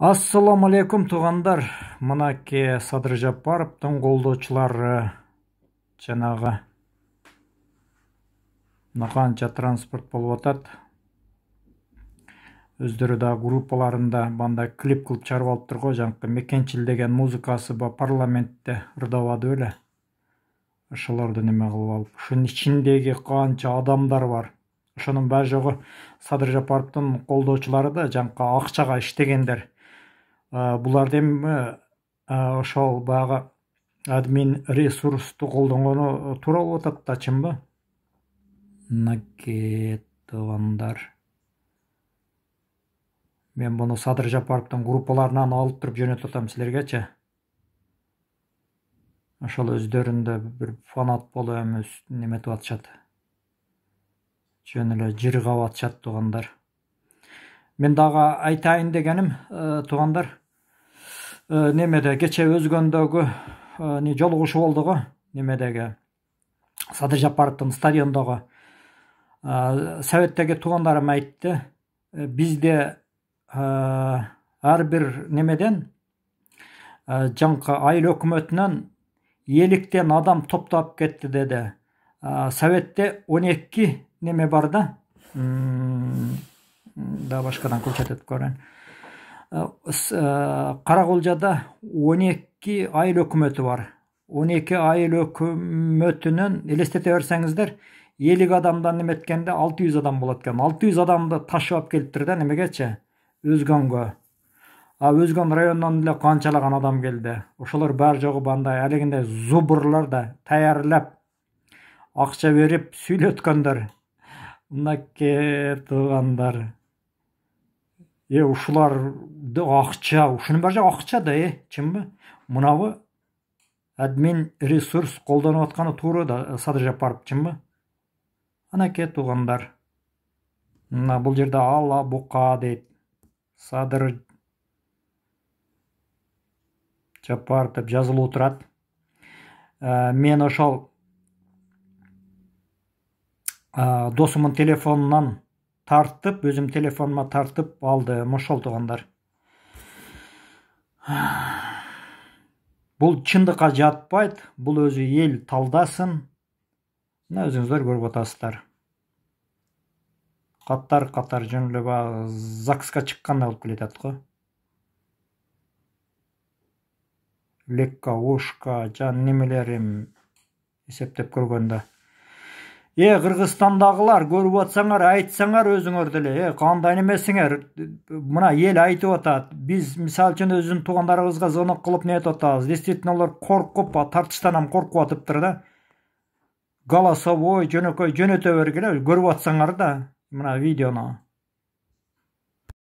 Ассаламу алейкум туғандар. Мынаке Садыр Жапаровтың қолдаушылары жанағы қанша транспорт болып атат. Өздері да группаларында банда клип қылып шығарып алып тұр ғой, жаңқы мекенчил деген музыкасы ба парламентте ырдавады өле. Ошолорду неме кылып алып, ушунун ичиндеги канча адамдар бар. Ошонун баары жогу Садыр Жапаровтун колдоочулары да жаңкы акчага иштегендер. Булар эми ошол баягы админ ресурсту колдонгону туура болуп атат да, чынбы? Мынакей туугандар. Мен буну Садыр Жапаровтун группаларынан алып туруп жөнөтүп атам силергечи. Ошол өздөрүндө бир фанат болуп эмес неметип атышат. Жөн эле жыр кабап атышат туугандар. Мен дагы айтайын дегеним, туугандар, немеде кече Өзгөндөгү жолугушуу болду го, немедеги Садыр Жапаровдун стадиондогу. Советтеги туугандарым айтты, бизде ар бир немеден жаңкы айыл өкмөтүнөн 50 адам топтоп кетти деди. Советте 12 неме бар да. Да башкадан көрсөтүп көрөйүн. Каракулжада 12 айыл өкмөтү бар. 12 айыл өкмөтүнөн элестете берсеңиздер, 50 адамдан неметкенде 600 адам болот экен. 600 адамды ташып келиптир да немегечи? Өзгөнгө. Өзгөн районунан эле канчалаган адам келди. Ошолор баары жогу бандай алегинде зубурлар да таярлап акча берип сүйлөткөндөр. Мынакей туугандар. Ушулар акча, ушунун баары жагы акча да, чынбы? Мынабы админ ресурс колдонуп атканы туура да, Садыр Жапаров, чынбы? Анакей туугандар. Мына бул жерде ала бука дейт. Садыр Жапаров деп жазылып турат. Мен ошол досумун телефонунан тартып, өзүм телефонума тартып алдым, ошол туугандар. Бул чындыкка жатпайт, бул өзү эл талдасын. Мына өзүңүздөр көрүп атасыздар. Катар жөн эле ЗАГСка чыккандай болуп келатат го. Легковушка, жан немелерим эсептеп көргөндө. Кыргызстандагылар көрүп атсаңар, айтсаңар өзүңөр деле, кандай немесиңер? Мына эл айтып атат. Биз мисалы үчүн өзүнүн туугандарыбызга звонок кылып неметип атабыз. Действительно алар коркуп, тартыштан ham коркуп атыптыр да. Голосовой жөнөкөй жөнөтө бергиле, көрүп атсаңар да, мына видеону.